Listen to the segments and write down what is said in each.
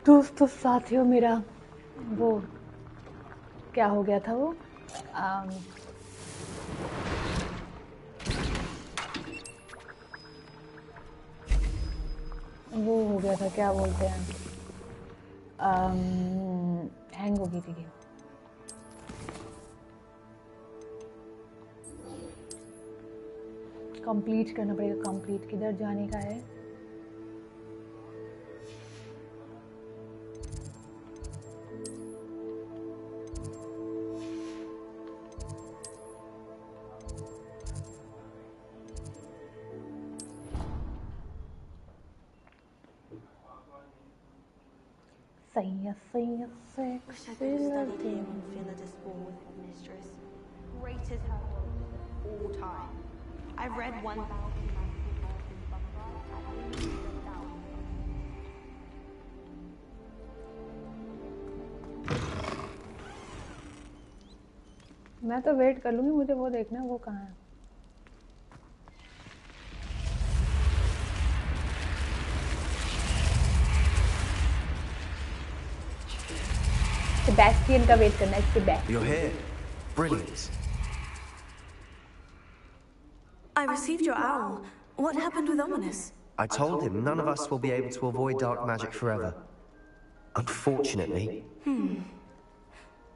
दोस्तों साथियों मेरा वो क्या हो गया था वो हो गया था क्या बोलते हैं हैंग हो गई थी गेम। कंप्लीट करना पड़ेगा। कंप्लीट किधर जाने का है? Wish I could have studied here on Philidus Ball with Mistress. Great as her was all time. I've read 1,000 मैं तो वेट कर लूंगी, मुझे वो देखना है वो कहाँ है। सेबेस्टियन का वेट करना है। Sebastian. You're here. Brilliant. I received your owl. What happened with Ominous? I told him none of us will be able to avoid dark magic forever. Unfortunately.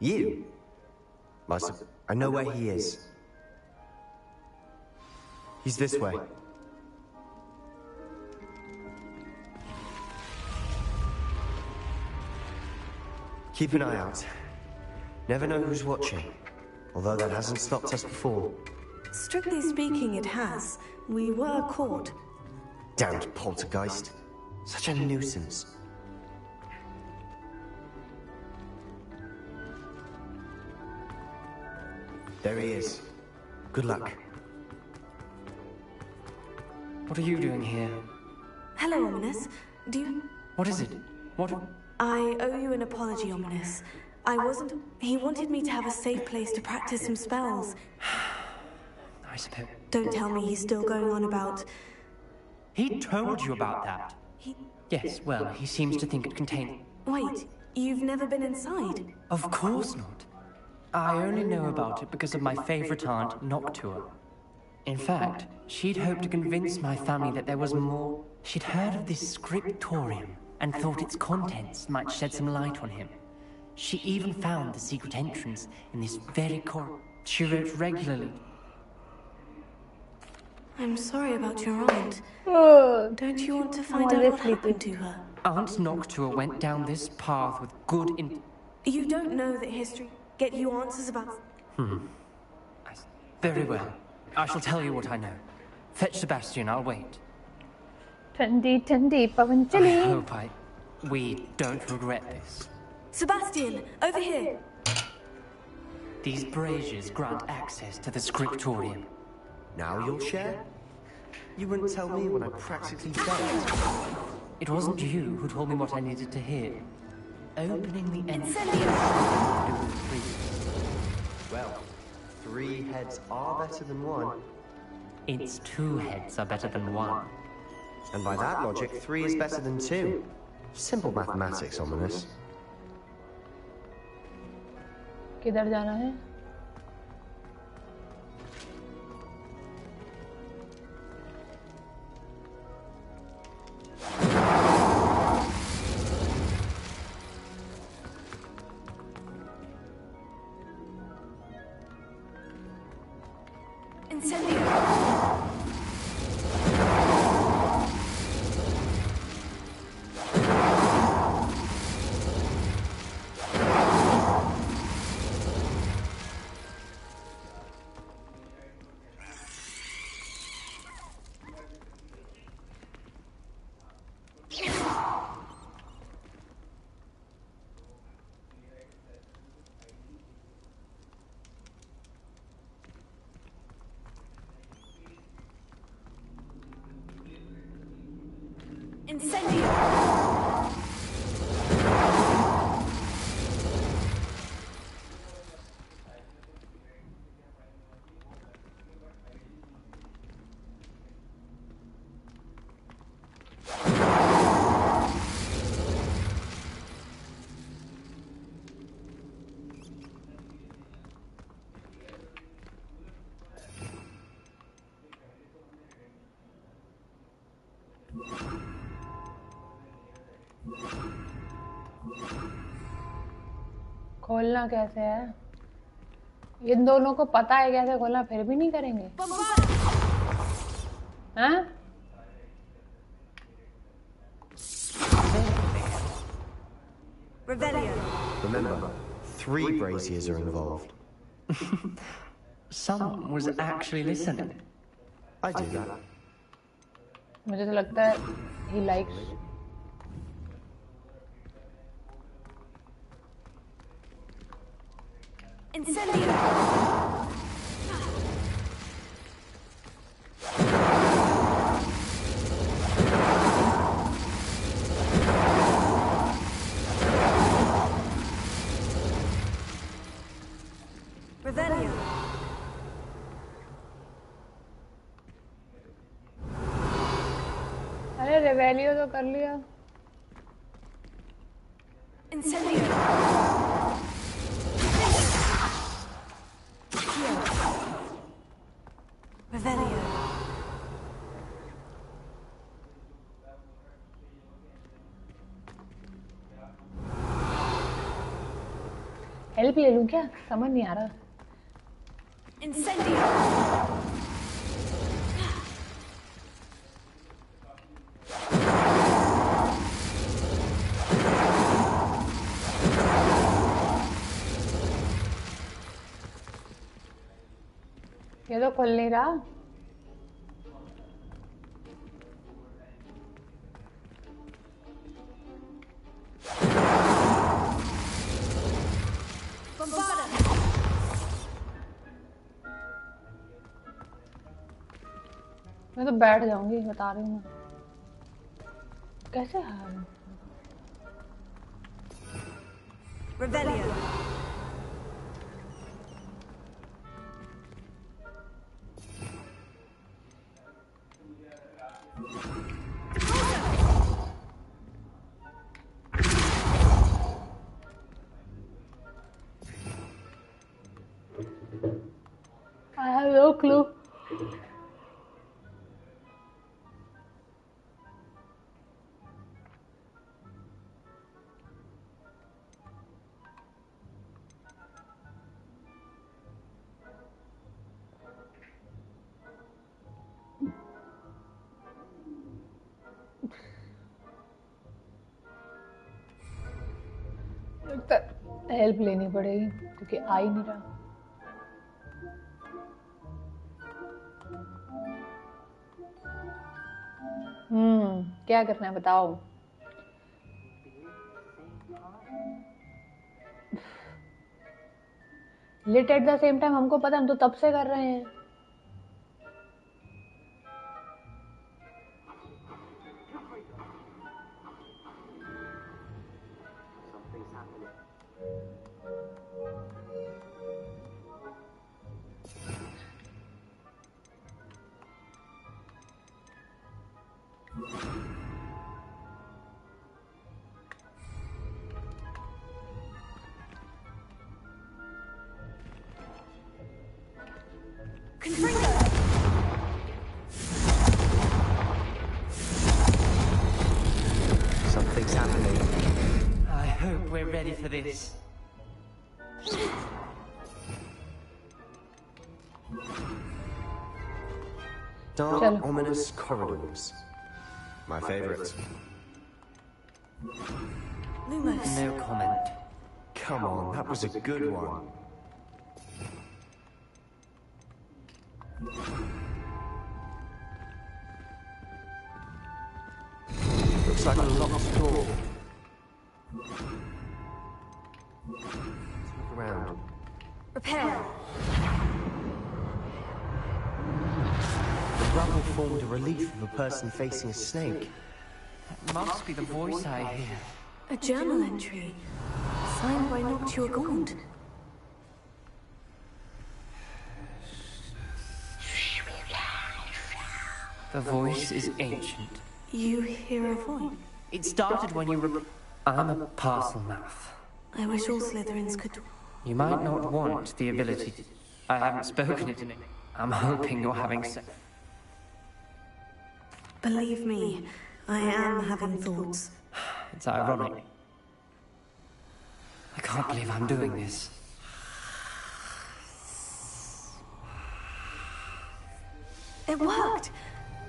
You? I know where he is. He's this way. Keep an eye out. Never know who's watching. Although that hasn't stopped us before. Strictly speaking, it has. We were caught. Damned poltergeist. Such a nuisance. There he is. Good luck. What are you doing here? Hello, Ominous. Do you... What is it? What... I owe you an apology, Ominous. I wasn't... He wanted me to have a safe place to practice some spells. I suppose... Don't tell me he's still going on about... He told you about that? Yes, well, he seems to think it contained... Wait, you've never been inside? Of course not. I only know about it because of my favourite aunt, Noctua. In fact, she'd hoped to convince my family that there was more... She'd heard of this scriptorium and thought its contents might shed some light on him. She even found the secret entrance in this very corridor. She wrote regularly. I'm sorry about your aunt. Don't you want to find out what happened to her? Aunt Noctua went down this path with good You don't know that history get you answers about... Very well. I shall tell you what I know. Fetch Sebastian, I'll wait. ठंडी पवन चली। I hope we don't regret this. Sebastian, over here! These braziers grant access to the scriptorium. Now you'll share? You wouldn't tell me when I practically failed. It wasn't you who told me what I needed to hear. Opening the entrance. Well, 3 heads are better than 1. It's 2 heads are better than 1. And by that logic, 3 is better than 2. Simple mathematics, Ominous. किधर जाना है? खोलना कैसे है? इन दोनों को पता है कैसे खोलना, फिर भी नहीं करेंगे? हाँ? Remember, 3 braziers are involved. Someone was actually listening. I do that. मुझे तो लगता है he likes. Incendio! Revelio! अरे रेवेलियो तो कर लिया। Incendio! Revelio! हेल्प ले लूं क्या? समझ नहीं आ रहा। Incendio! ये तो खुल नहीं रहा। मैं तो बैठ जाऊंगी, बता रही हूँ मैं। कैसे हार? Revelio! I have no clue. लगता है हेल्प लेनी पड़ेगी क्योंकि आ ही नहीं रहा। क्या करना है बताओ? Lit at the same time हमको पता, हम तो तब से कर रहे हैं। Something's happening. I hope we're ready for this. Dark, Chalo. ominous corridors. My favorite. Lumos! No comment. Come on, that was a good one. Looks like a locked door. Let's look around. Repair! The rubble formed a relief of a person facing a snake. That must be the voice I hear. A journal entry. Signed by Noctua Gaunt. The voice is ancient. You hear a voice? It started when you I'm a parcel mouth. I wish all Slytherins could... You might not want the ability to... I haven't spoken it. I'm hoping you're having sex. Believe me, I am having thoughts. It's ironic. I can't believe I'm doing this. It worked!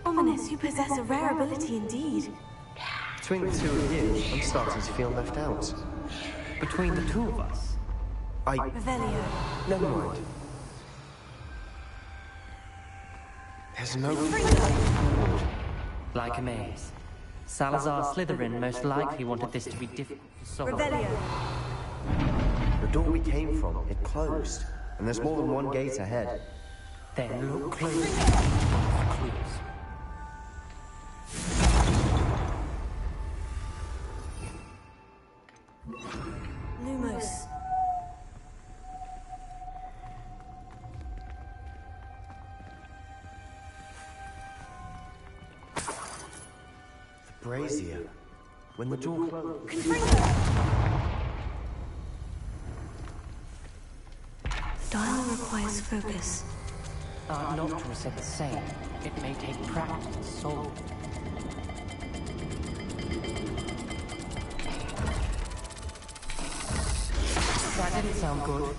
Ominous, you possess a rare ability indeed. Between the two of you, I'm starting to feel left out. Between the two of us. Revelio. Never mind. There's no... Like a maze. Salazar Slytherin most likely wanted this to be difficult to solve. Revelio. The door we came from, it closed. And there's more than one gate ahead. Then look closely for clues. Lumos. The brazier. When the door closed... Dial requires focus. Noctua said the same. It may take practice to solve. That didn't sound good.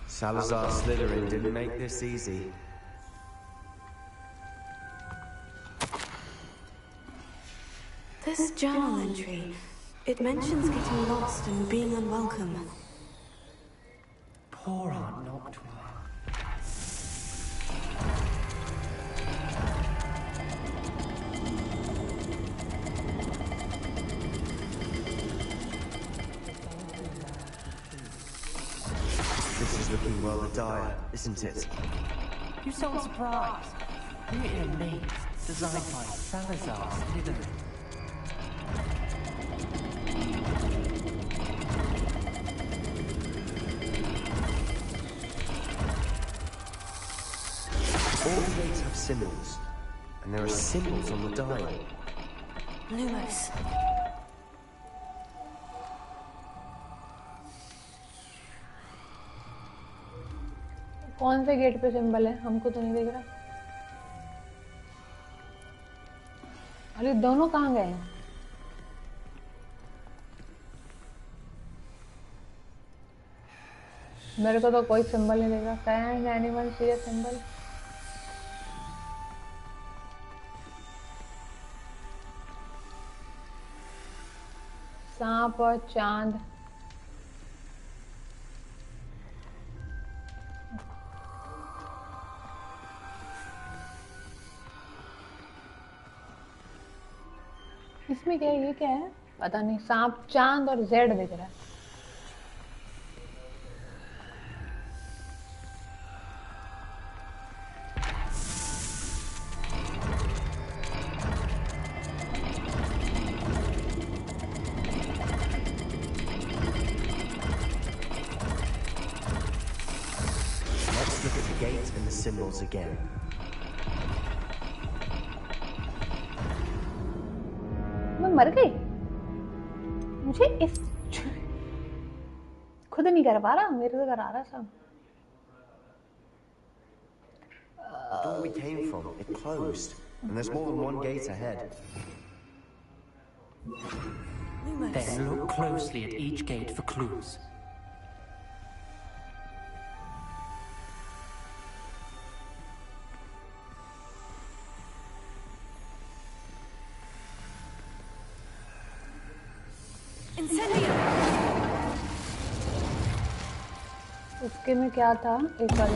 Salazar Slytherin didn't make this easy. This journal entry, it mentions getting lost and being unwelcome. Poor Aunt Noctua. This is looking rather dire, isn't it? You sound surprised. We're in a maze designed by Salazar Slytherin. All the gates have symbols, and there are symbols on the dial. Lumos. कौन से gate पे symbol है? हमको तो नहीं दिख रहा। अरे दोनों कहाँ गए हैं? मेरे को तो कोई सिंबल नहीं दिख रहा। Can anyone see a symbol? सांप और चांद। इसमें क्या है? ये क्या है? पता नहीं। सांप, चांद और जेड दिख रहा है। Let's look at the gate and the symbols again. मैं मर गई। मुझे इस खुद नहीं कर पा रहा, मेरे से करा रहा सब। The door we came from, it closed, and there's more than one gate ahead. Then look closely at each gate for clues. Incendio! उसके में क्या था? एक बार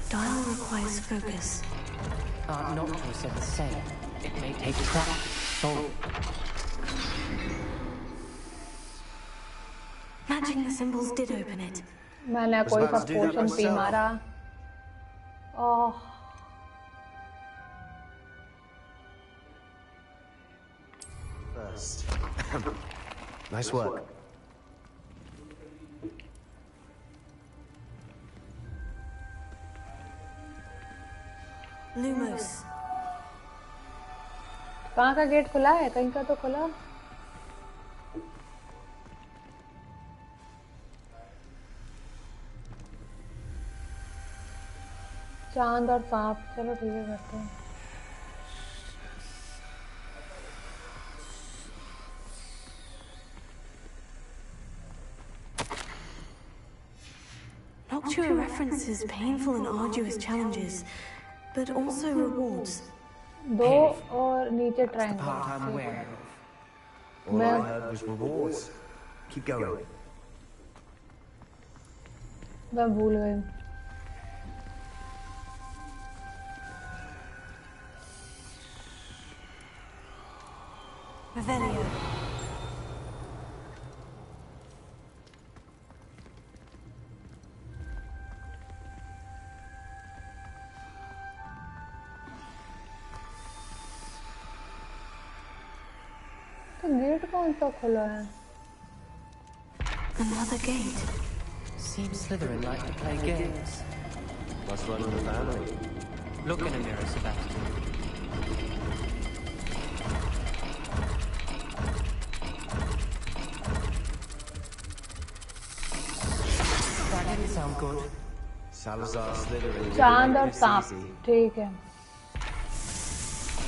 Dial requires focus. Noctua said the same. It may take practice to solve. Matching the symbols did open it. मैंने कोई सा पोशन P मारा। ओह First. Nice work. Lumos. कहाँ का गेट खुला है? कहीं का तो खुला। चांद और सांप, चलो ठीक है करते हैं। Noctua references painful and arduous challenges, but also rewards. दो और नीचे That's the part I'm triangle. aware of. All I heard was rewards. Keep going. मैं भूल गई। Revelio. तो गेट कौन सा खुला है? Another gate. Seems Slytherin like to play games. Must run in the family. Look in a mirror, Sebastian. That didn't sound good. Salazar Slytherin. चांद और This सांप, easy. ठीक है।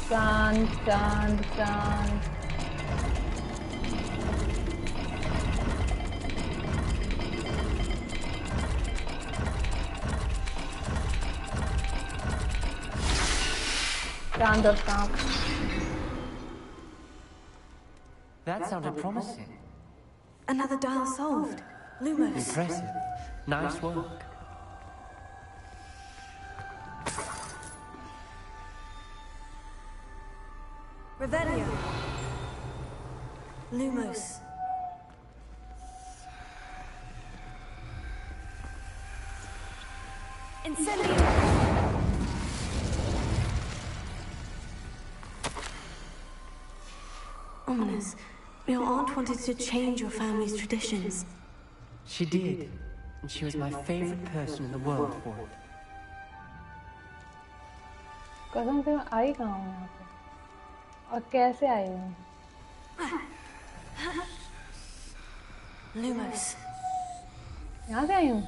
चांद चांद चांद। चांद और सांप। That sounded promising. Another dial solved. Lumos. Impressive. Nice work. Revelio. Lumos. Incendio. Ominous. Your aunt wanted to change your family's traditions. She did. And she was my favorite person in the world for it. कसम से मैं आई कहाँ हूँ यहाँ पे और कैसे आई हूँ? Lumos. यहाँ से आई हूँ।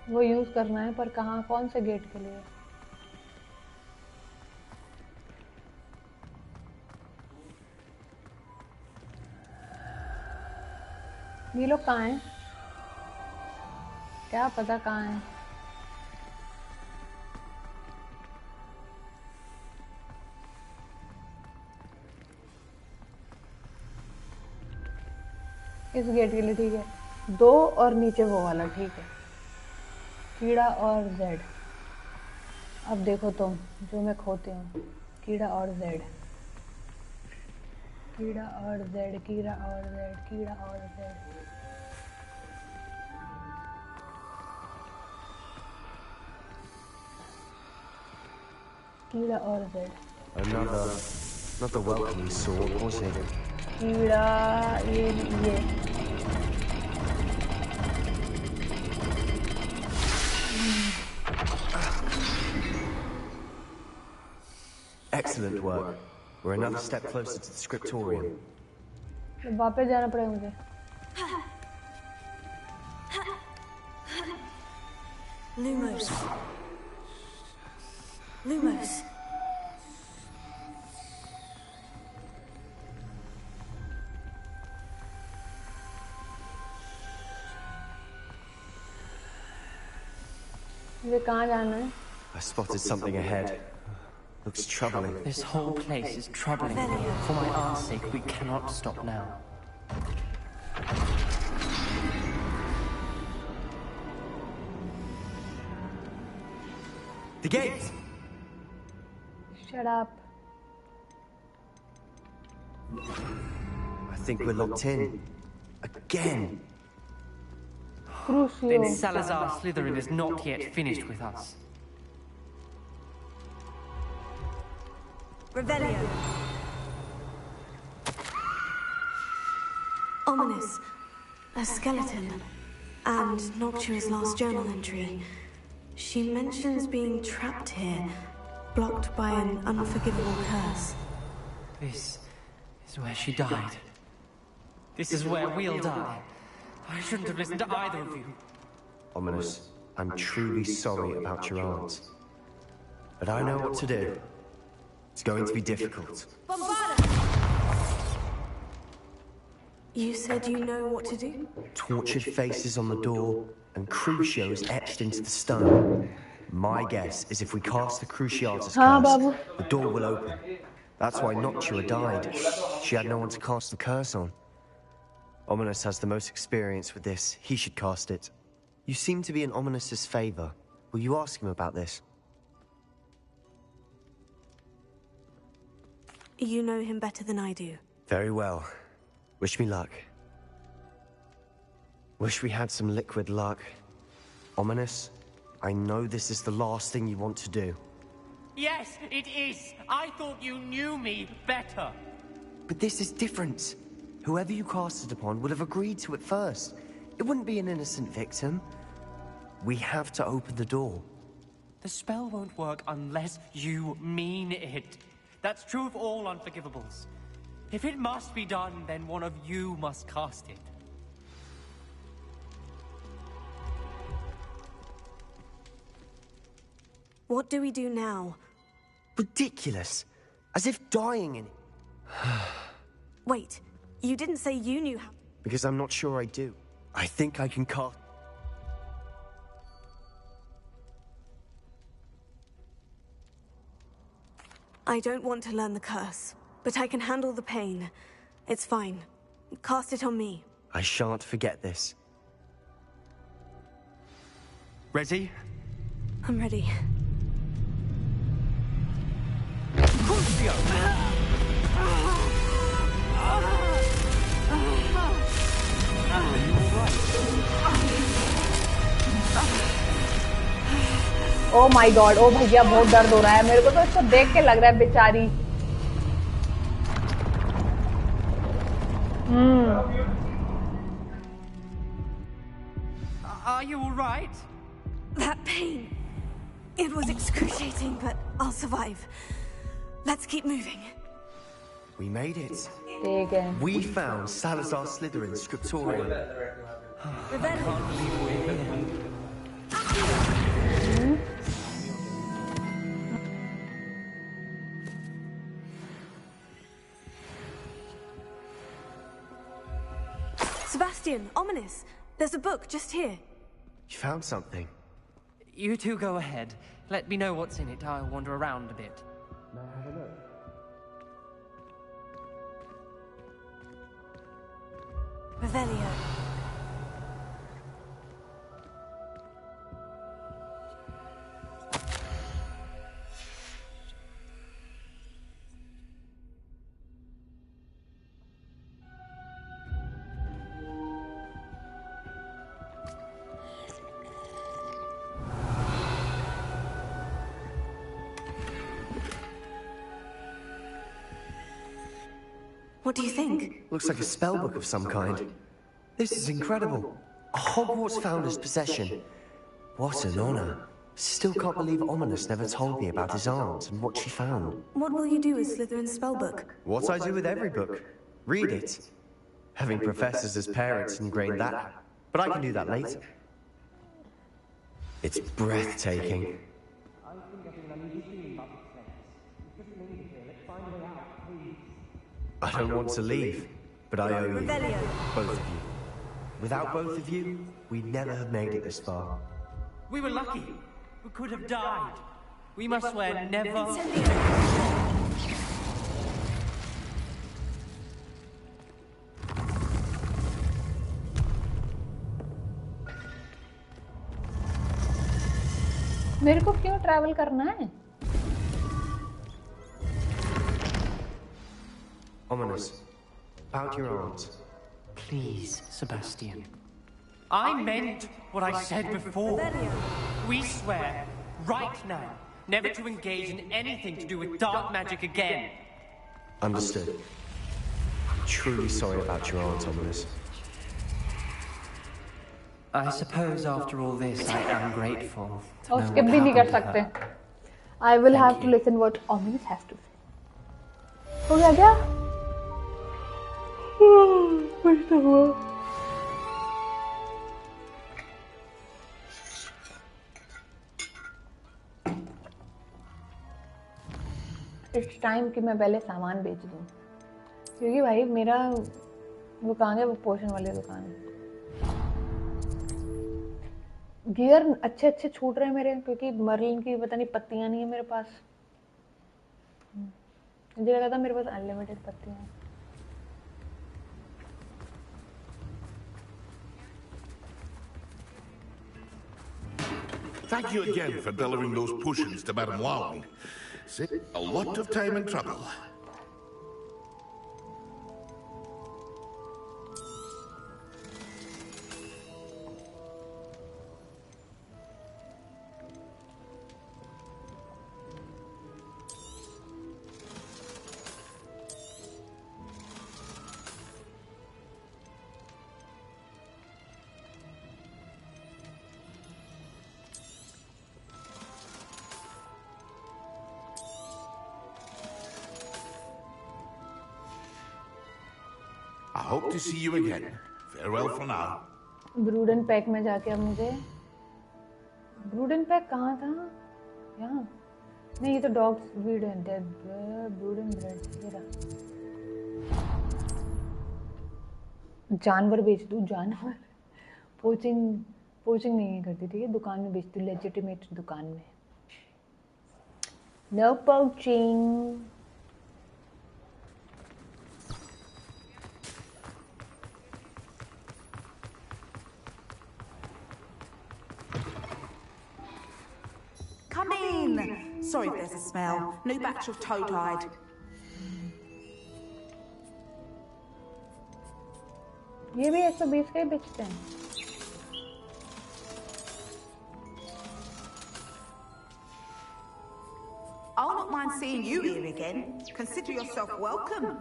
वो यूज करना है पर कहाँ, कौन से गेट के लिए? ये लोग कहाँ हैं? क्या पता कहाँ हैं? इस गेट के लिए ठीक है। दो और नीचे वो वाला ठीक है। कीड़ा और जेड। अब देखो तुम जो मैं खोती हूँ। कीड़ा और जेड, कीड़ा और जेड, कीड़ा और जेड, कीड़ा और जेड। कीड़ा और Z. Not the welcoming sort, was he? कीड़ा ये Excellent work. We're another step closer to the scriptorium. तो वापस जाना पड़ेगा मुझे। Lumos. Lumos. मुझे कहाँ जाना है? I spotted something ahead. Looks troubling. This whole place is troubling. For my aunt's sake, we cannot stop now. The gate! Shut up. I think we're locked in. Again. Crucio. Then Salazar Slytherin is not yet finished with us. Revelio. Ominous. A skeleton. And Noctua's last journal entry. She mentions being trapped here, blocked by an unforgivable curse. This is where she died. This is where we'll die. I shouldn't have listened to either of you. Ominous, I'm truly sorry about your aunt. But I know what to do. It's going to be difficult. You said you know what to do? Tortured faces on the door, and crucios etched into the stone. My guess is if we cast the Cruciatus curse, the door will open. That's why Noctua died. She had no one to cast the curse on. Ominous has the most experience with this. He should cast it. You seem to be in Ominous's favor. Will you ask him about this? You know him better than I do. Very well. Wish me luck. Wish we had some liquid luck. Ominous, I know this is the last thing you want to do. Yes, it is. I thought you knew me better. But this is different. Whoever you cast it upon would have agreed to it first. It wouldn't be an innocent victim. We have to open the door. The spell won't work unless you mean it. That's true of all unforgivables. If it must be done, then one of you must cast it. What do we do now? Ridiculous. As if dying in... Wait, you didn't say you knew how... Because I'm not sure I do. I think I can cast... I don't want to learn the curse, but I can handle the pain. It's fine. Cast it on me. I shan't forget this. Ready? I'm ready. Oh my God, ओ भैया बहुत दर्द हो रहा है मेरे को तो इसको देख के लग रहा है बेचारी। Are you all right? That pain. It was excruciating, but I'll survive. Let's keep moving. We made it. ठीक है। We found Salazar Slytherin's scriptorium. I can't believe we're here. Sebastian, Ominous. There's a book just here. You found something. You two go ahead. Let me know what's in it. I'll wander around a bit. May I have a look? Revelio. What do you think? Looks like a spellbook of some kind. This is incredible. A Hogwarts founder's possession. What an honor. Still can't believe Ominous never told me about his aunt and what she found. What will you do with Slytherin's spellbook? What I do with every book. Read it. Having professors as parents ingrained that. But I can do that later. It's breathtaking. I don't want to leave, but I owe you. Revelio. Both of you. Without both of you, we'd never have made it this far. We were lucky. We could have died. We must swear never... मेरे को क्यों travel करना है? Ominous, about your aunt. Please, Sebastian. I meant what I said before. We swear, right now, never to engage in anything to do with dark magic again. Understood. I'm truly sorry about your aunt, Ominous. I suppose after all this, I am grateful. और skip भी नहीं कर सकते. I will have to listen what Ominous has to say. हो गया क्या? कुछ तो हुआ. इट्स टाइम कि मैं पहले सामान बेच दूं, क्योंकि भाई मेरा दुकान है वो पोशन वाली दुकान है। गियर अच्छे अच्छे छूट रहे हैं मेरे, क्योंकि मर्लिन की पता नहीं पत्तियां नहीं है मेरे पास। मुझे लगा था मेरे पास अनलिमिटेड पत्तियां हैं। Thank you again for delivering those potions to Madame Long. Saved a lot of time and trouble. I hope to see you again. Farewell for now. ब्रूडन पैक में जाके अब मुझे, ब्रूडन पैक कहाँ था? यहाँ नहीं, ये तो डॉग्स ब्रीड है। डेड ब्रूडन ब्रेड, ये रहा। जानवर बेच दूँ, जानवर। पोचिंग नहीं करती, ठीक है, दुकान में बेच दूँ, लेजिटिमेट दुकान में। No poaching. Come in. Sorry if there's a smell. New batch of toad-hide. ये भी 120 का ही बेचते हैं। I'll not mind seeing you here again. Consider yourself welcome.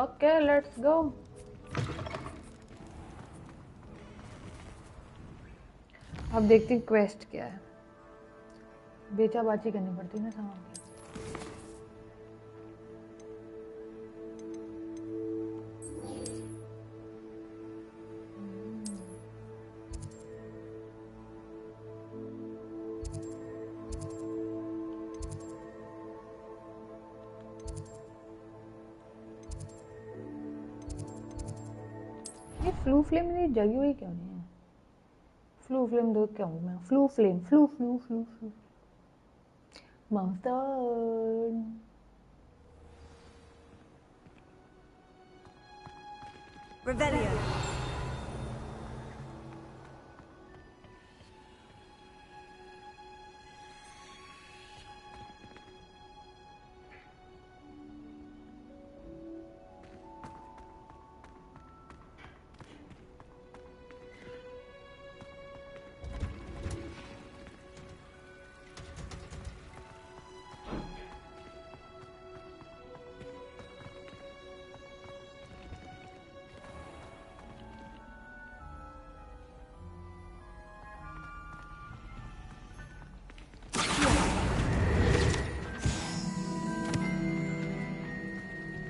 Okay, let's go. अब देखते हैं क्वेस्ट क्या है। बेचा बाची करनी पड़ती है ना सामान की। फ्लू फ्लेम मेरी जगी हुई क्यों नहीं है? फ्लू फ्लेम दो क्या हूँ मैं? Flu flame, flu flu flu flu monster. Revelio.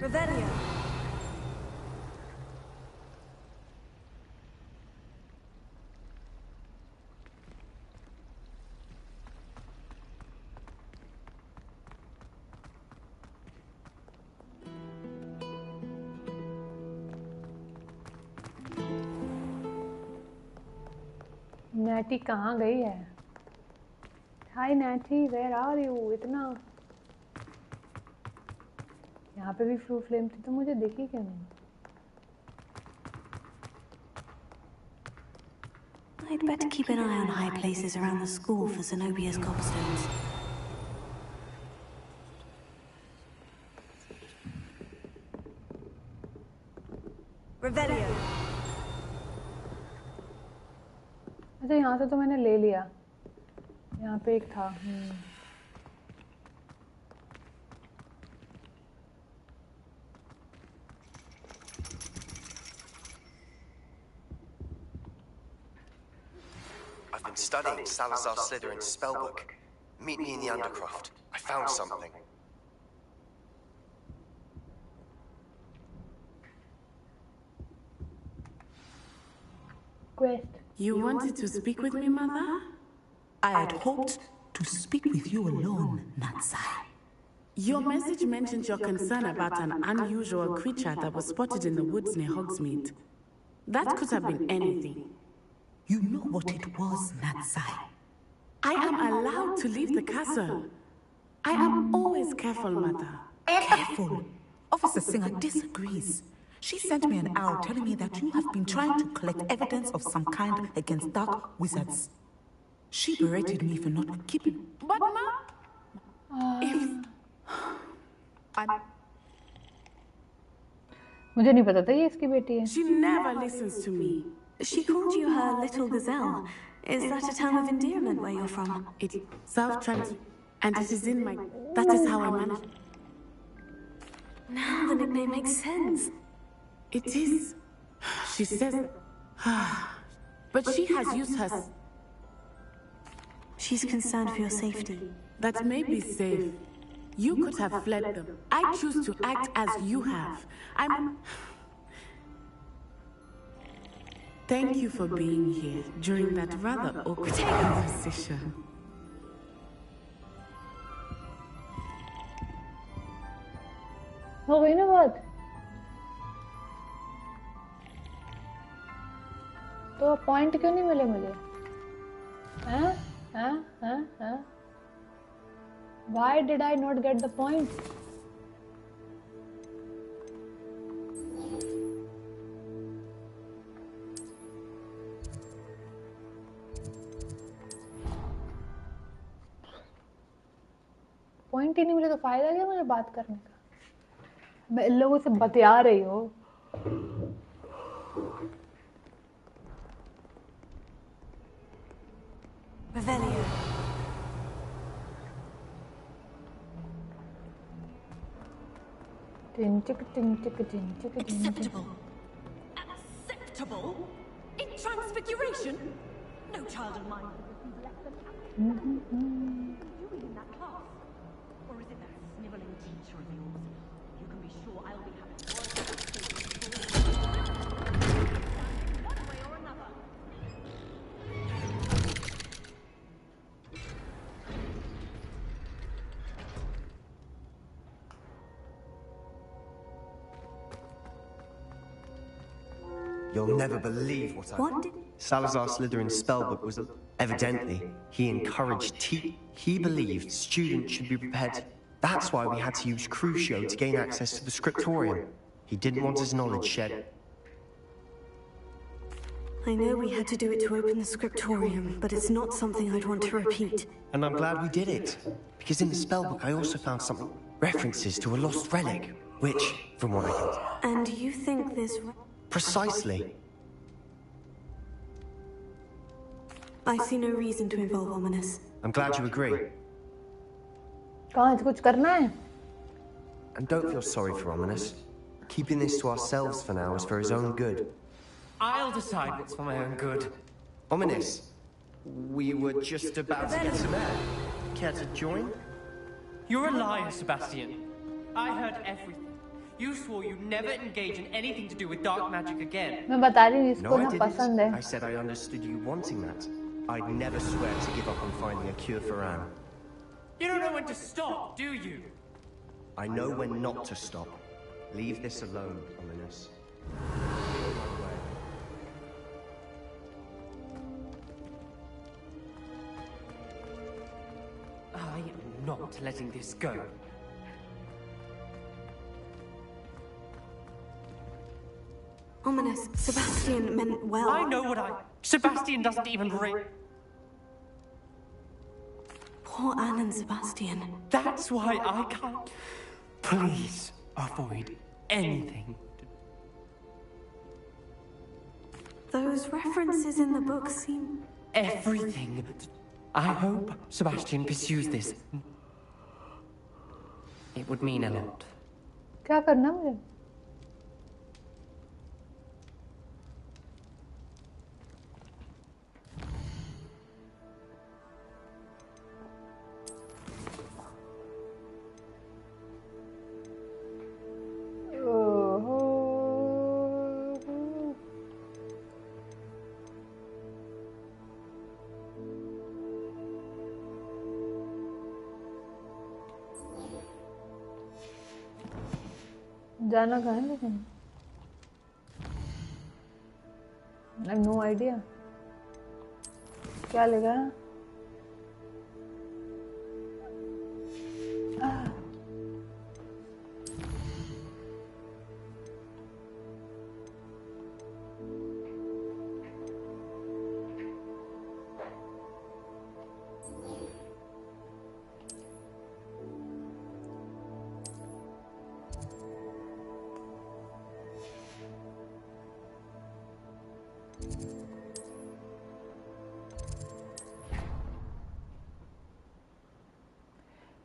Revelio. Natty कहाँ गई है? हाय नैटी, वेयर आर यू? इतना यहाँ पे भी फ्लू फ्लेम थी तो मुझे दिखी क्यों नहीं? I'd better keep an eye on high places around the school for Zenobia's gobstones. Revelio. अच्छा, यहाँ से तो मैंने ले लिया। यहाँ पे एक था। I've been studying Salazar Slytherin's spellbook. Meet me in the Undercroft. I found something. Quest. You wanted to speak with me, Mother? I had hoped to speak with you alone, Natsai. Your message mentioned your concern about an unusual creature that was spotted in the woods near Hogsmeade. That could have been anything. You know what it was, Natsai. I am allowed to leave the castle. I am always careful, Mother. Careful. Officer Singer disagrees. She sent me an arrow telling me that you have been trying to collect evidence of some kind against dark wizards. She berated me for not keeping... But, Ma... If... मुझे नहीं पता था ये इसकी बेटी है. She never listens to me. She called you her little gazelle. Is that a term of endearment where you're from? It's self-trans... And it is in my... That is how I manage... Now the nickname makes sense. It is. She says... But she has used her... She's concerned for your safety. That may be safe. You could have fled them. I choose to act as you have. I'm... Thank you for being here during that rather awkward conversation. हो गई ना बात. तो point क्यों नहीं मिले मुझे? हाँ हाँ हाँ हाँ. Why did I not get the points? Point ही नहीं मिले तो फायदा क्या मुझे बात करने का? मैं इन लोगों से बतिया रही हूँ. Revelio. Acceptable. Acceptable? In transfiguration? No child of mine would have left them. You in that class? Or is it that sniveling teacher of yours? You can be sure I'll be having one way or another. You'll never believe what I... Salazar Slytherin's spellbook was... Evidently, he encouraged he believed students should be prepared. That's why we had to use Crucio to gain access to the scriptorium. He didn't want his knowledge shared. I know we had to do it to open the scriptorium, but it's not something I'd want to repeat. And I'm glad we did it. Because in the spellbook I also found some references to a lost relic, which, from what I can tell... And you think this... Precisely. I see no reason to involve Ominous. I'm glad you agree. कहाँ से कुछ करना है? And don't feel sorry for Ominous. Keeping this to ourselves for now is for his own good. I'll decide what's for my own good. Ominous, we were just about to get some air. Care to join? You're a liar, Sebastian. I heard everything. You swore you'd never engage in anything to do with dark magic again. मैं बता रही हूँ इसको No, I ना पसंद है. didn't. I said I understood you wanting that. I'd never swear to give up on finding a cure for Anne. You don't know when to stop, do you? I know when not to stop. Leave this alone, Ominous. I am not letting this go. Ominous, Sebastian meant well. I know what Sebastian doesn't even ring. Poor Anne and Sebastian. That's why I can't. Please avoid anything. Those references in the book seem... Everything. I hope Sebastian pursues this. It would mean a lot. क्या करना मुझे? जाना कहाँ है लेकिन? I have no idea. क्या लेगा?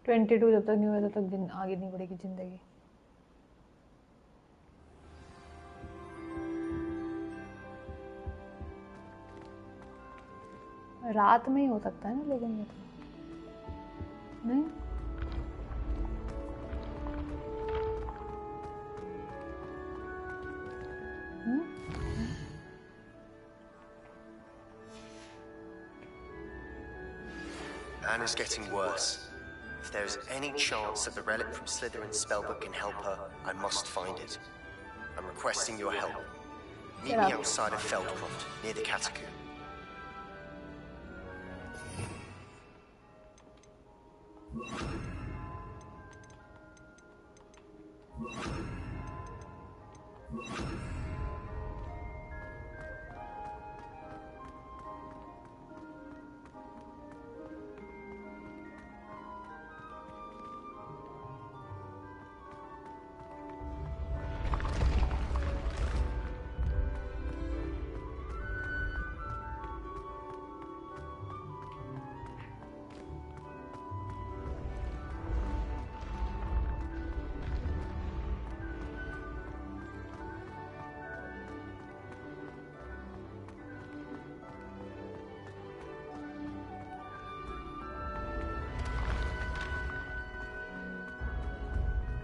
Twenty two जब तक नहीं हुआ तब तक आगे नहीं बढ़ेगी जिंदगी। रात में ही हो सकता है ना, लेकिन ये तो नहीं। Anna's getting worse. If there is any chance that the relic from Slytherin's spellbook can help her, I must find it. I'm requesting your help. Meet me outside of Feldcroft, near the catacomb.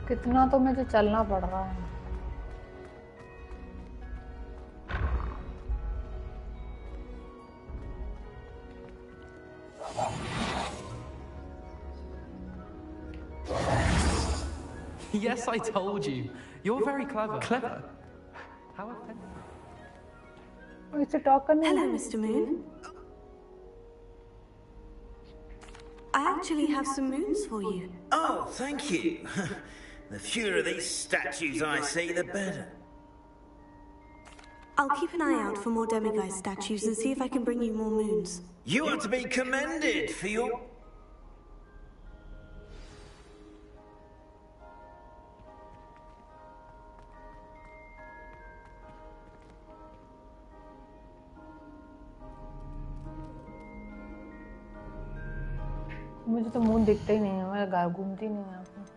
कितना तो मुझे चलना पड़ रहा है। Yes, I told you. You're very clever. Clever? How offensive. इससे talk करने। Hello, Mr. Moon. I actually have some moons for you. Oh, thank you. The fewer of these statues I see, the better. I'll keep an eye out for more demiguise statues and see if I can bring you more moons. You are to be commended for your... मुझे तो moon दिखता ही नहीं है, मैं घर घूमती नहीं यहाँ पे।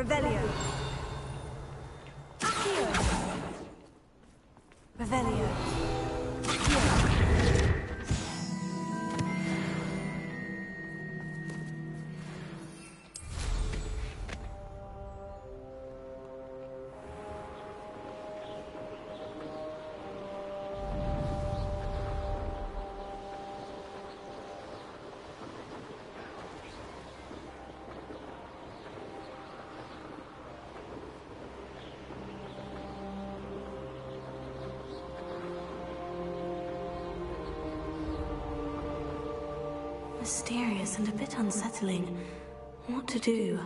Revelio. Revelio. Mysterious and a bit unsettling. What to do?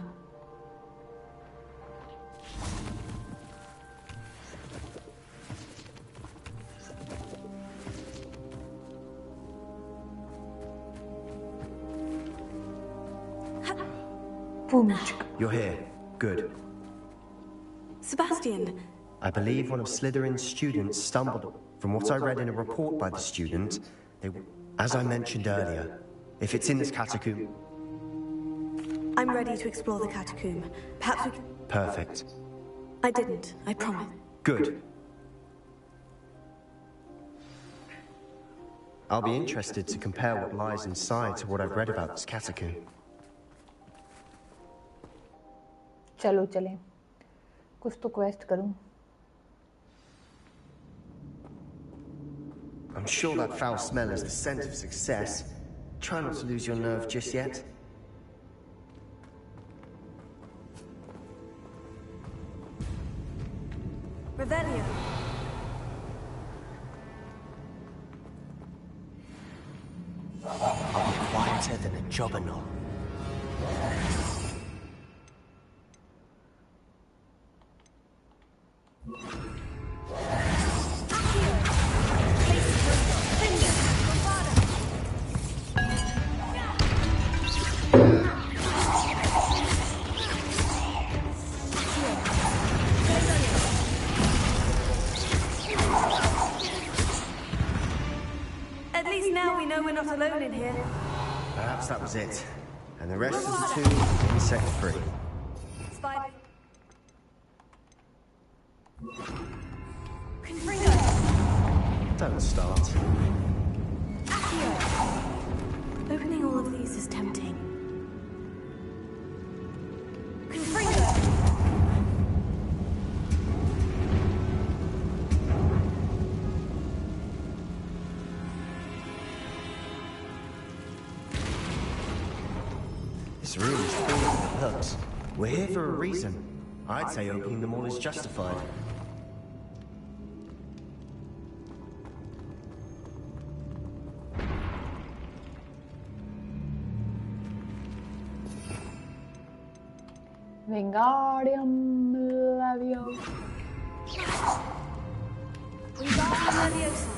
You're here. Good. Sebastian. I believe one of Slytherin's students stumbled. From what I read in a report by the student, as I mentioned earlier, if it's in this catacomb... I'm ready to explore the catacomb. Perhaps we can... Perfect. I didn't, I promise. Good. I'll be interested to compare what lies inside to what I've read about this catacomb. चलो चलें, कुछ तो quest करूं. I'm sure that foul smell is the scent of success. Try not to lose your nerve just yet. Revelio. I'll be quieter than a jobberknoll. At least now we know we're not alone in here. Perhaps that was it. And the rest of the tomb insect-free. Spider. Don't start. Opening all of these is tempting. This room is full of the hooks. We're here for a reason. I'd say opening them all is justified. Wingardium Leviosa. Wingardium Leviosa.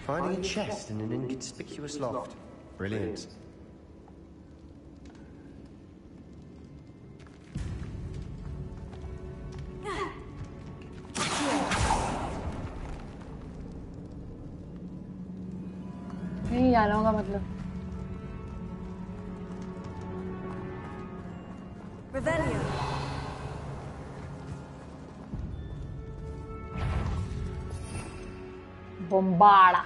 Finding a chest in an inconspicuous loft. Brilliant. नहीं जाना होगा मतलब. Revelio. Bombarda.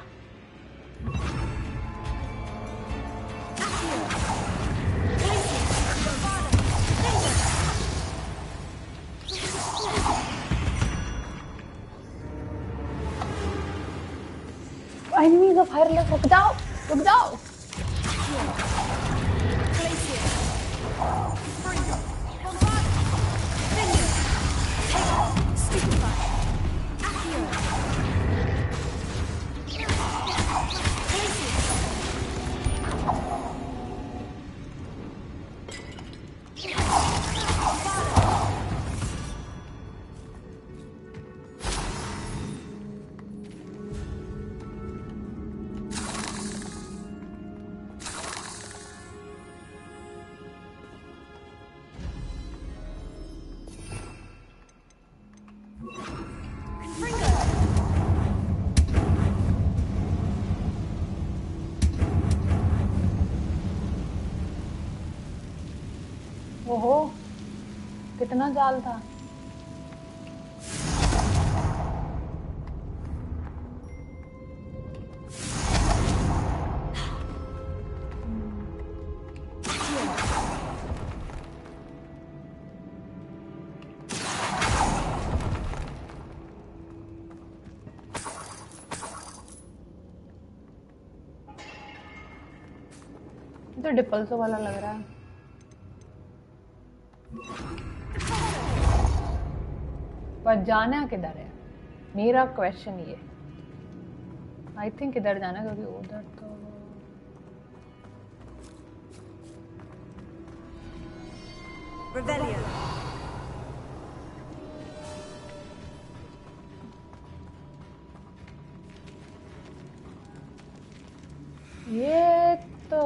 Enemies of higher level. रुक जाओ, रुक जाओ. ओहो, कितना जाल था. तो डिपल्सो वाला लग रहा है. पर जाना किधर है? मेरा क्वेश्चन ये. आई थिंक इधर जाना, क्योंकि उधर तो Revelio. ये तो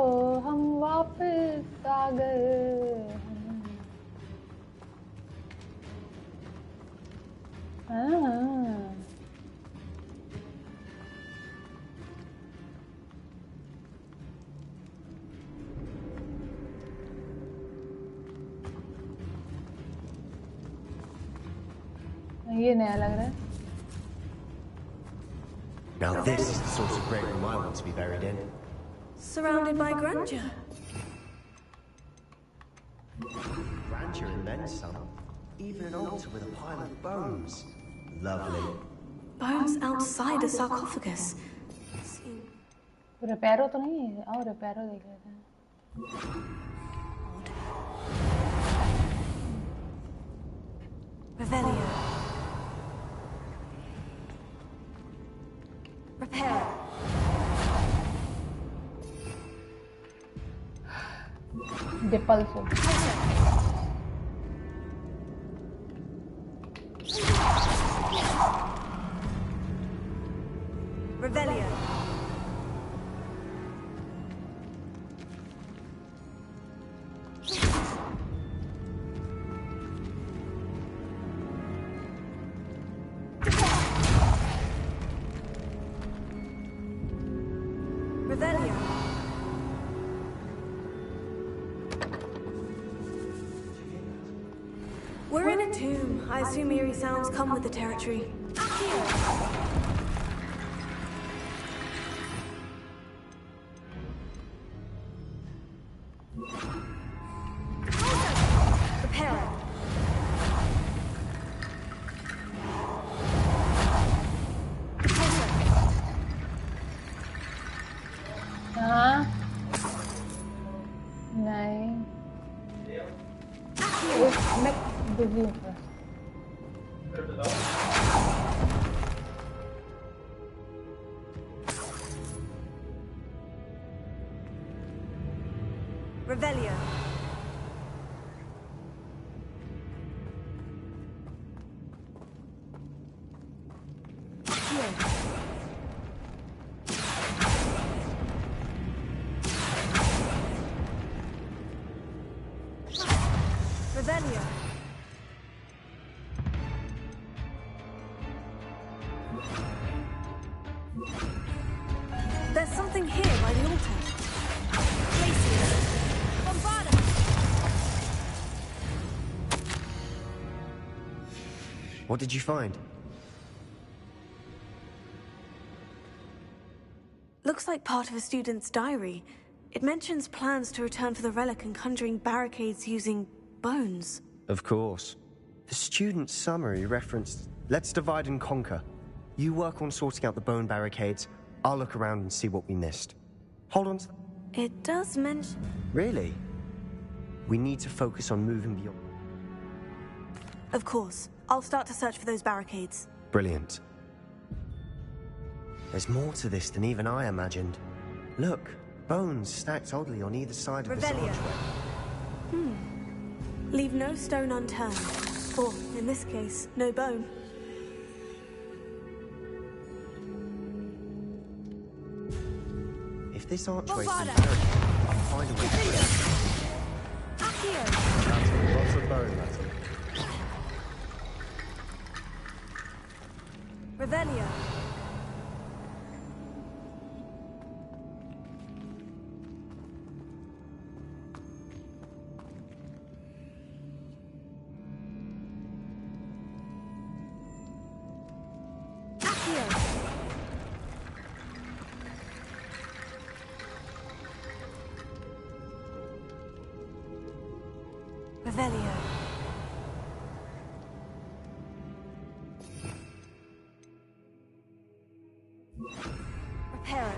हम वापस आ गए। हाँ। ये नया लग रहा है। Now this is the sort of grave room I want to be buried in. Surrounded by grandeur. Grandeur and then some. Even an altar with a pile of bones. Lovely. Bones outside a sarcophagus. रेपैरो तो नहीं है? आओ रेपैरो देख लेते हैं। Revelio. Repair. डिपल्सो। Revelio. Revelio. We're in a tomb. I assume eerie sounds come with the territory. Prepare. हाँ नहीं मैं बिजी हूँ थोड़ा। Revelio. Revelio. There's something here by the altar. What did you find? Looks like part of a student's diary. It mentions plans to return for the relic and conjuring barricades using bones. Of course. The student's summary referenced, let's divide and conquer. You work on sorting out the bone barricades. I'll look around and see what we missed. Hold on. It does mention... Really? We need to focus on moving beyond... Of course. I'll start to search for those barricades. Brilliant. There's more to this than even I imagined. Look, bones stacked oddly on either side of this Revelio. archway. Leave no stone unturned. Or, in this case, no bone. If this archway's been barricaded, I'll find a way through it. That's lots of bone, that's it. Revelio. Revelio. Reparo.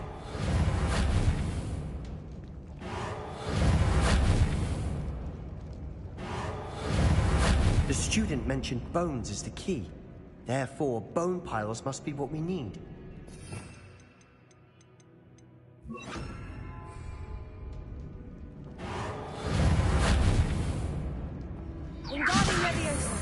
The student mentioned bones as the key. Therefore, bone piles must be what we need. Wingardium Leviosa.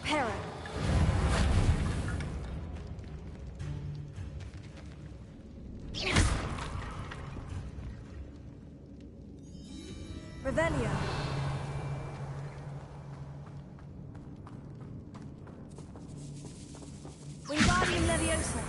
Hera. Revelio. Wingardium Leviosa.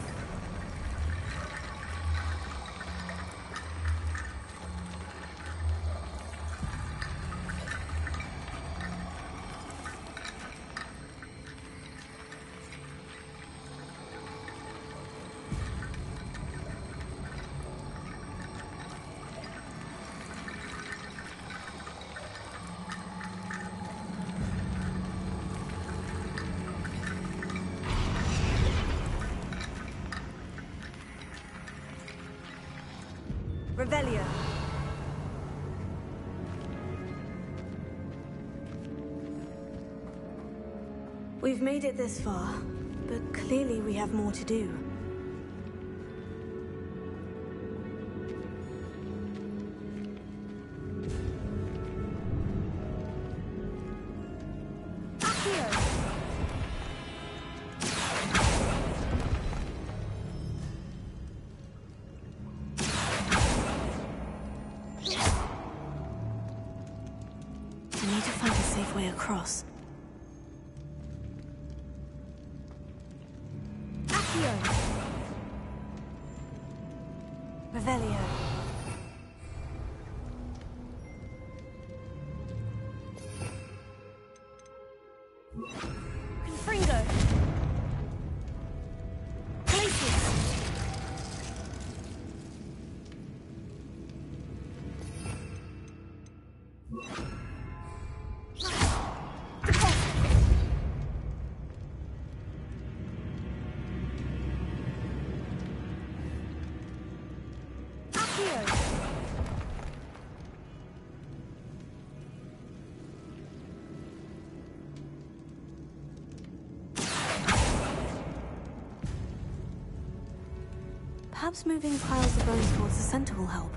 Revelio. We've made it this far, but clearly we have more to do. I need to find a safe way across. Revelio. Confringo. Glacius. Perhaps moving piles of bones towards the center will help.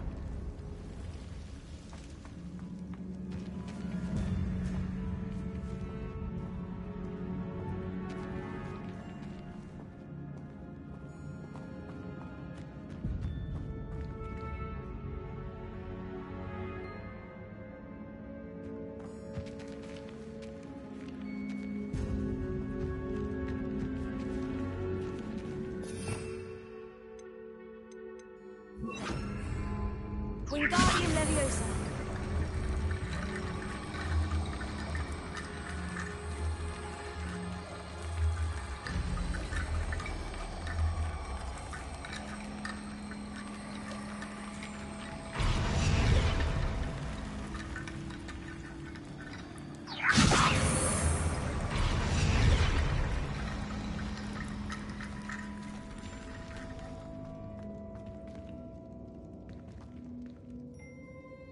Wingardium Leviosa.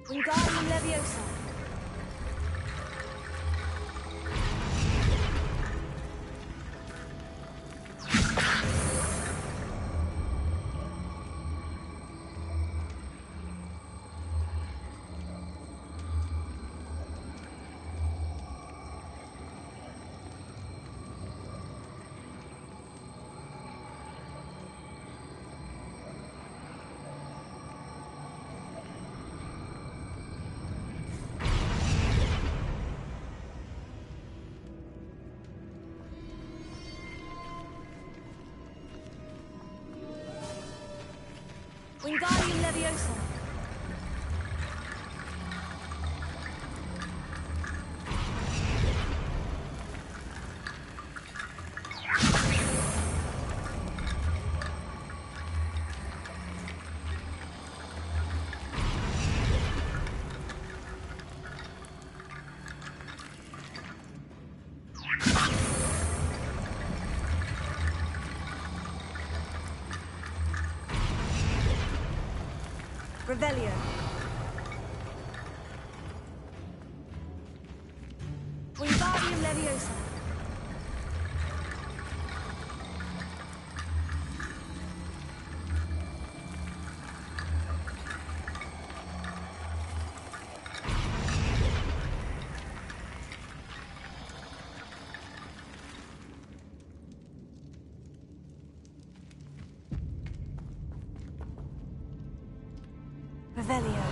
Wingardium Leviosa. Wingardium Leviosa. Revelio. Wingardium Leviosa. Revelio.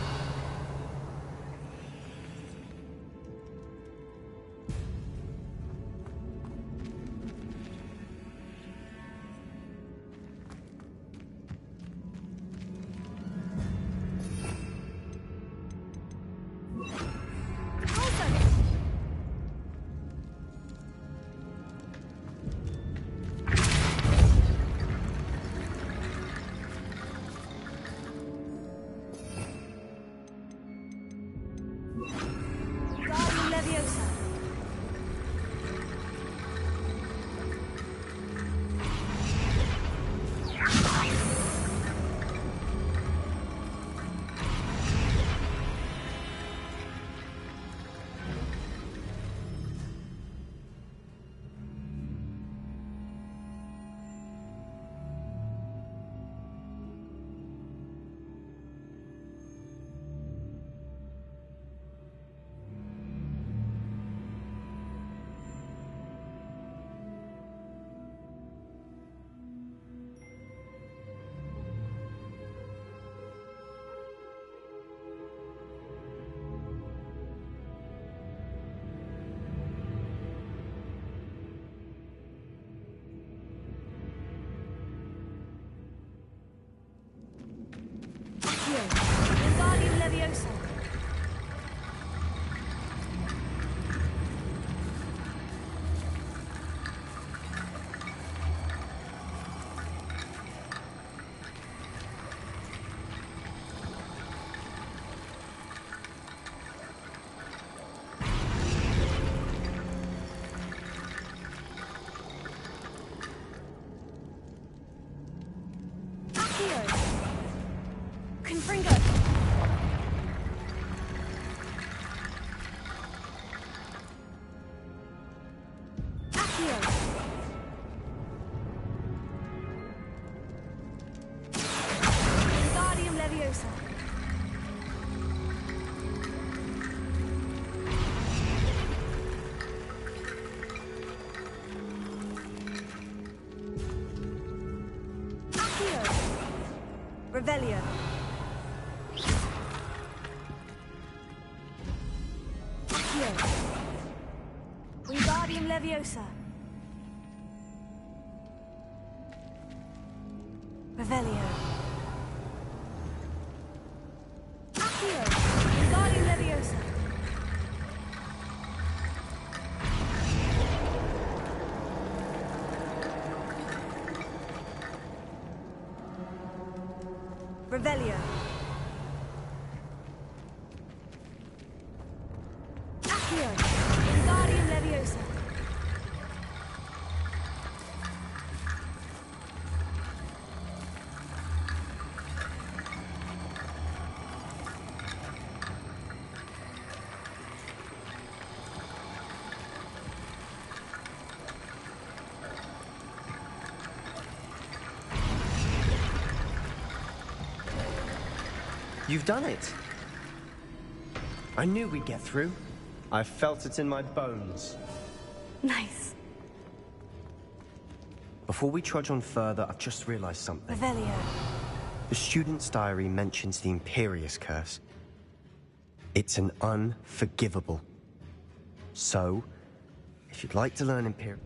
Wingardium Leviosa. Confringo. Accio. Wingardium Leviosa. Accio. Revelio. Wingardium Leviosa. Revelio. Accio. Wingardium Leviosa. Revelio. Accio. Wingardium Leviosa. You've done it. I knew we'd get through. I felt it in my bones. Nice. Before we trudge on further, I've just realized something. Revelio. The student's diary mentions the Imperious Curse. It's an unforgivable. So, if you'd like to learn Imperious...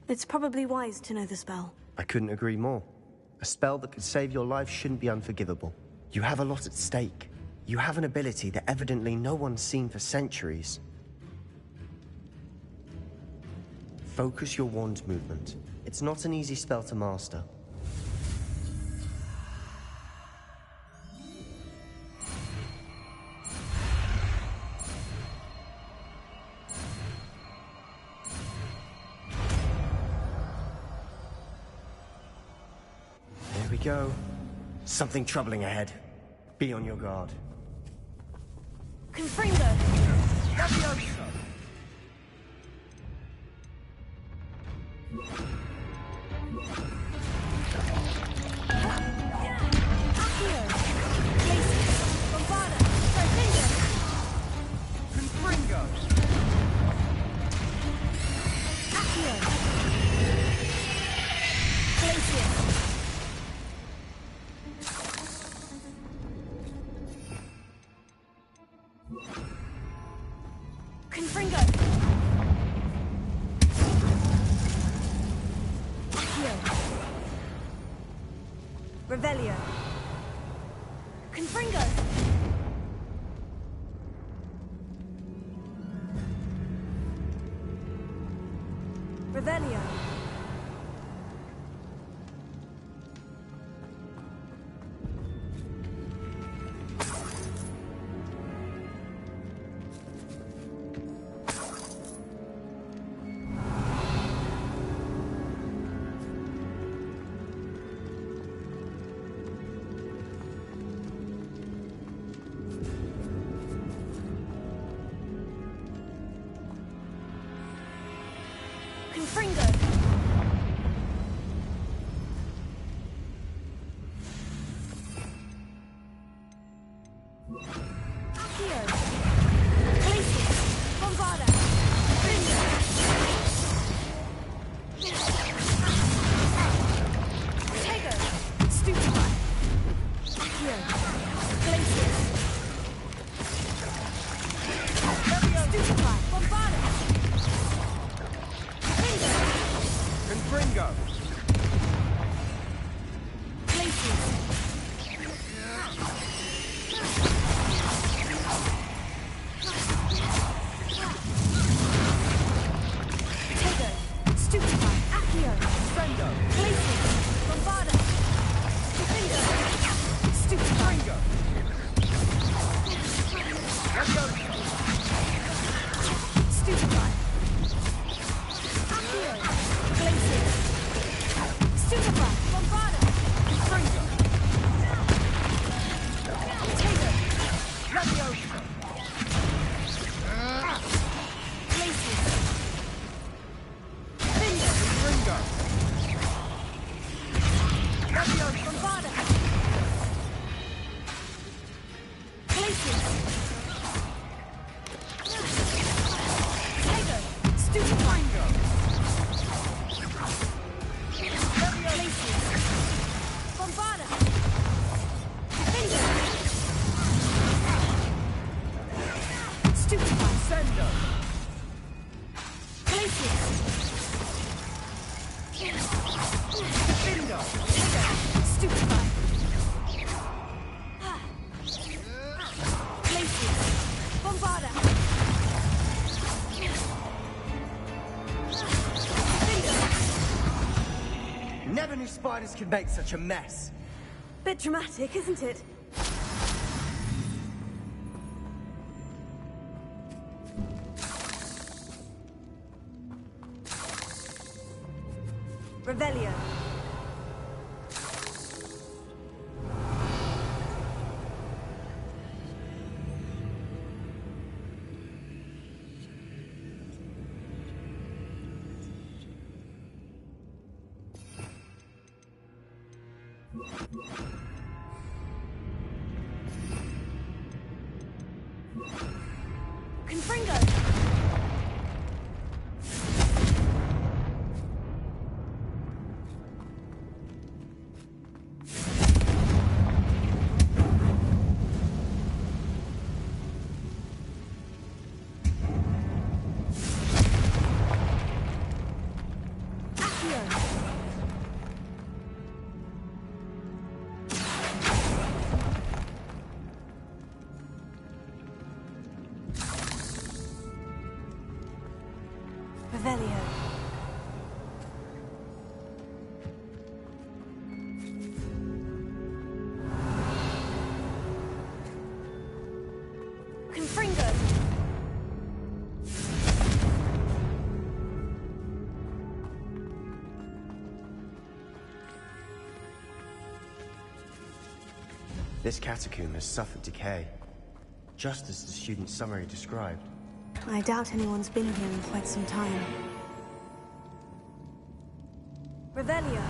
It's probably wise to know the spell. I couldn't agree more. A spell that could save your life shouldn't be unforgivable. You have a lot at stake. You have an ability that evidently no one's seen for centuries. Focus your wand's movement. It's not an easy spell to master. There we go. Something troubling ahead. Be on your guard. Confringo! Leviosa! Accio! Jason! Bombada! Confringo! Confringo! Accio! Revelio. Confringo. Revelio. Confringo. Accio. Glacius. Bombarda. Confringo. Tego. Stupefy. Accio. Glacius. Stupefy. Bombarda. Confringo. Glacius. Tego. Stupefy. Accio. Fendo. Glacius. Bombarda. Confringo. Stupefy. Stupefy. Accio. Glacius. Stupefy. Bombarda. Confringo. Tego. Leviosa. Glacius. Fendo. Confringo. Leviosa. Bombarda. Glacius. Tego. Stupefy. Glacius. Bombarda. Fendo. Stupefy. Sendo. Glacius. Fendo. Stupefy. Glacius. Bombarda. Fendo. Never knew spiders could make such a mess. Bit dramatic, isn't it? Revelio. Confringo. Accio. Revelio. Confringo. This catacomb has suffered decay, just as the student summary described. I doubt anyone's been here in quite some time. Revelio.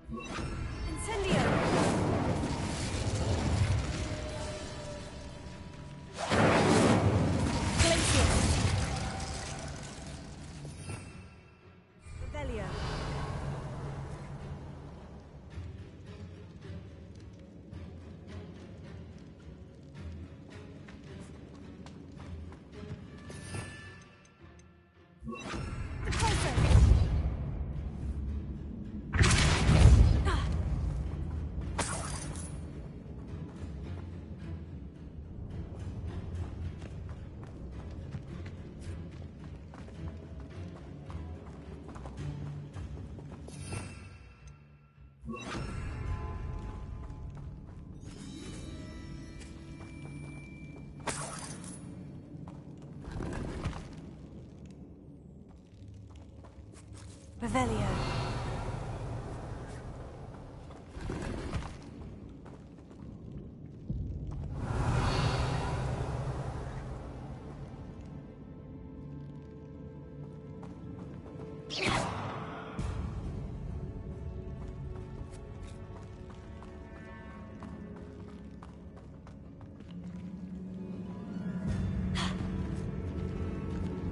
Incendio! Glacius! Revelio! Revelio.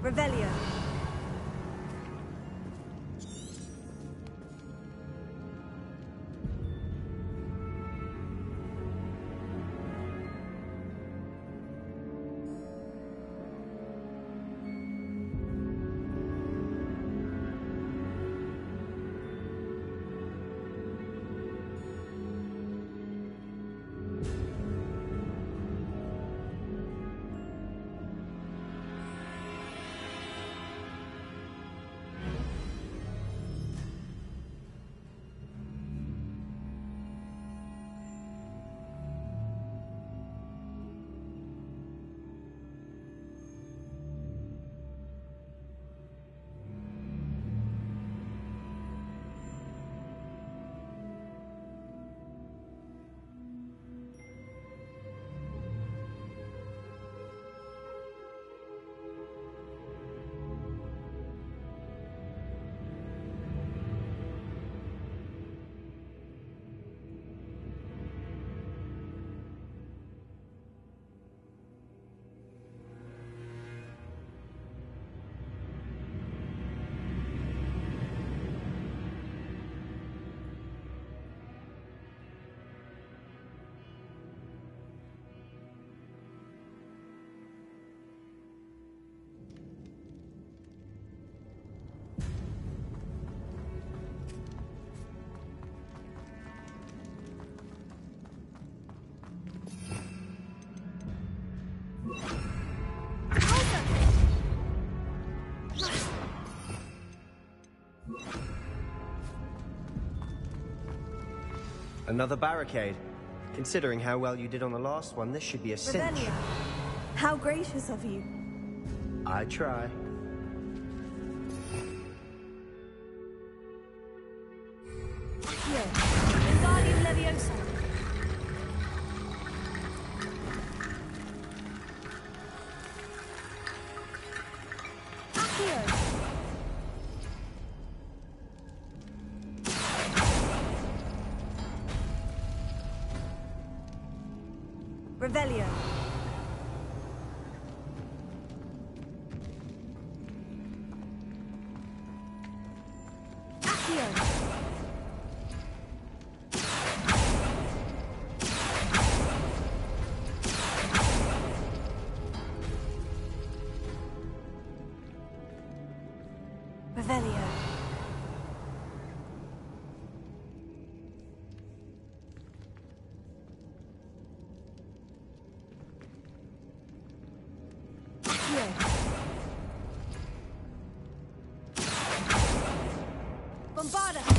Revelio. Another barricade. Considering how well you did on the last one, this should be a cinch. Revelio. How gracious of you. I try. Accio. Wingardium Leviosa. Accio. Revelio. Accio. Revelio. Bombarda!